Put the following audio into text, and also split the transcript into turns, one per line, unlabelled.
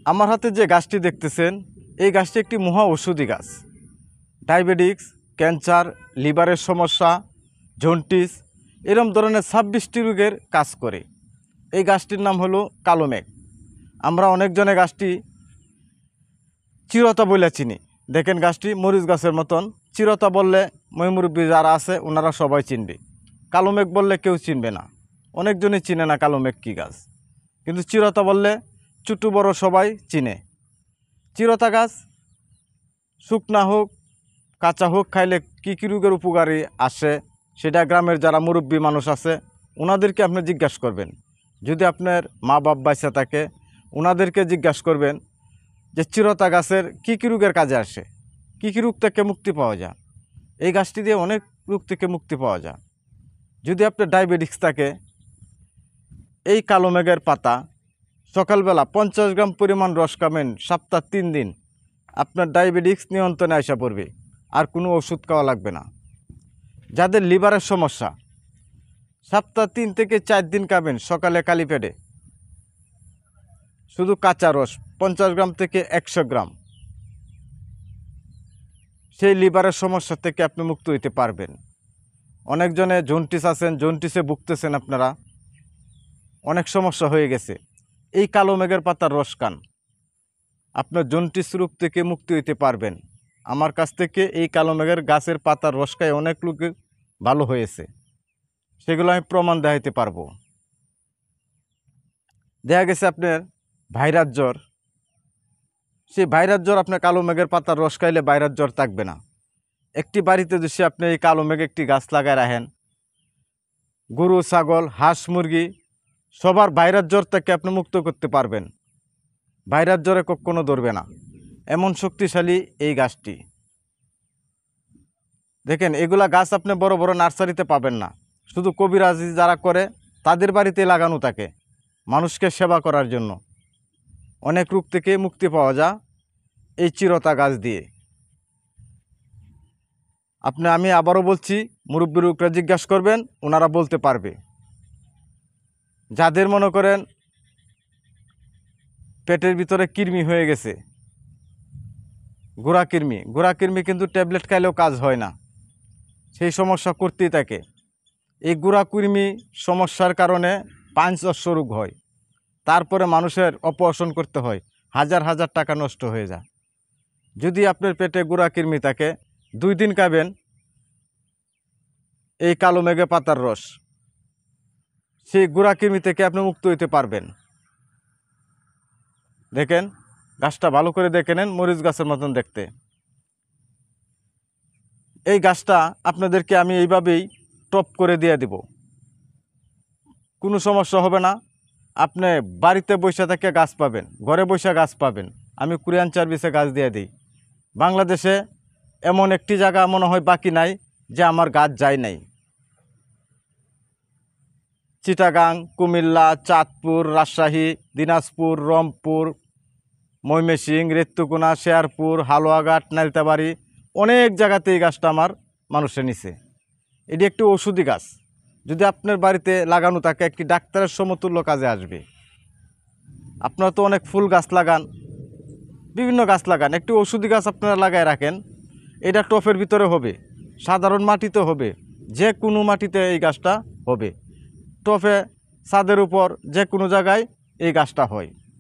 আমার হাতে যে গাছটি দেখতেছেন এই গাছটি একটি মহা ঔষধি গাছ। ডায়াবেটিক্স, ক্যান্সার, লিভারের সমস্যা, জন্ডিস এরকম ধরনের 26টি রোগের কাজ করে। এই গাছটির নাম হলো কালো মেঘ। আমরা অনেকজনে গাছটি চিরতা বলে চিনি। দেখেন গাছটি মরিচ গাছের মতন। চিরতা বললে মুরব্বী যারা আছে ওনারা সবাই চিনবে, কালো মেঘ বললে কেউ চিনবে না। অনেকজনই চিনে না কালো মেঘ কী গাছ, কিন্তু চিরতা বললে ছোটো বড় সবাই চিনে। চিরতা গাছ শুকনা হোক কাঁচা হোক খাইলে কী কী রোগের উপকারী আসে সেটা গ্রামের যারা মুরব্বী মানুষ আছে ওনাদেরকে আপনি জিজ্ঞাসা করবেন। যদি আপনার মা বাপ বাইসা থাকে ওনাদেরকে জিজ্ঞাসা করবেন যে চিরতা গাছের কী কী রোগের কাজে আসে, কী কী রোগ থেকে মুক্তি পাওয়া যায়। এই গাছটি দিয়ে অনেক রোগ থেকে মুক্তি পাওয়া যায়। যদি আপনার ডায়াবেটিক্স থাকে এই কালো মেঘের পাতা সকালবেলা 50 গ্রাম পরিমাণ রস খাবেন, সপ্তাহ 3 দিন আপনার ডায়াবেটিক্স নিয়ন্ত্রণে আসা পড়বে, আর কোনো ওষুধ খাওয়া লাগবে না। যাদের লিভারের সমস্যা সপ্তাহ 3 থেকে 4 দিন খাবেন সকালে খালি পেটে, শুধু কাঁচা রস 50 গ্রাম থেকে 100 গ্রাম, সেই লিভারের সমস্যা থেকে আপনি মুক্ত হইতে পারবেন। অনেকজনে জন্ডিস আছেন, জন্ডিসে ভুগতেছেন, আপনারা অনেক সমস্যা হয়ে গেছে। এই কালো মেঘের পাতার রস খান, আপনার জন্ডিস রোগ থেকে মুক্তি হইতে পারবেন। আমার কাছ থেকে এই কালো মেঘের গাছের পাতার রস খায় অনেক লোকের ভালো হয়েছে, সেগুলো আমি প্রমাণ দেখাইতে পারবো। দেখা গেছে আপনার ভাইরাস জ্বর, সেই ভাইরাস জ্বর আপনার কালো মেঘের পাতার রস খাইলে ভাইরাস জ্বর থাকবে না। একটি বাড়িতে যদি আপনি এই কালো মেঘ একটি গাছ লাগায় রাখেন, গরু ছাগল হাঁস মুরগি সবার ভাইরাস জ্বর থেকে আপনি মুক্ত করতে পারবেন। ভাইরাস জ্বরে কখনো ধরবে না, এমন শক্তিশালী এই গাছটি। দেখেন এগুলা গাছ আপনি বড় বড় নার্সারিতে পাবেন না, শুধু কবিরাজি যারা করে তাদের বাড়িতে লাগানো থাকে মানুষকে সেবা করার জন্য। অনেক রোগ থেকে মুক্তি পাওয়া যায় এই চিরতা গাছ দিয়ে। আমি আবারও বলছি, মুরব্বীর উপরে জিজ্ঞাসা করবেন, ওনারা বলতে পারবে। যাদের মনে করেন পেটের ভিতরে কৃমি হয়ে গেছে, গোড়া কৃমি কিন্তু ট্যাবলেট খাইলেও কাজ হয় না, সেই সমস্যা করতেই থাকে। এই গোড়া কৃমি সমস্যার কারণে পাঁচশো রোগ হয়, তারপরে মানুষের অপারেশন করতে হয়, হাজার হাজার টাকা নষ্ট হয়ে যায়। যদি আপনার পেটে গোড়া কৃমি থাকে 2 দিন খাবেন এই কালো মেঘে পাতার রস, সেই গোড়া কৃমি থেকে আপনি মুক্ত হইতে পারবেন। দেখেন গাছটা ভালো করে দেখে নেন, মরিচ গাছের মতন দেখতে। এই গাছটা আপনাদেরকে আমি এইভাবেই টপ করে দিয়ে দিব, কোনো সমস্যা হবে না। আপনি বাড়িতে বসে থেকে গাছ পাবেন, ঘরে বসে গাছ পাবেন। আমি কুরিয়ান সার্ভিসে গাছ দিয়ে দিই। বাংলাদেশে এমন একটি জায়গা মনে হয় বাকি নাই যে আমার গাছ যায় নাই। চিটাগাং, কুমিল্লা, চাঁদপুর, রাজশাহী, দিনাজপুর, রংপুর, ময়মনসিংহ, রেত্তুকুনা, শেরপুর, হালুয়াঘাট, নালিতাবাড়ি অনেক জায়গাতে এই গাছটা আমার মানুষে নিছে। এটি একটি ঔষধি গাছ, যদি আপনার বাড়িতে লাগানো থাকে একটি ডাক্তারের সমতুল্য কাজে আসবে। আপনারা তো অনেক ফুল গাছ লাগান, বিভিন্ন গাছ লাগান, একটি ঔষধি গাছ আপনারা লাগায় রাখেন। এটা টফের ভিতরে হবে, সাধারণ মাটিতে হবে, যে কোনো মাটিতে এই গাছটা হবে। টফে ছাদের উপর যে কোনো জায়গায় এই গাছটা হয়।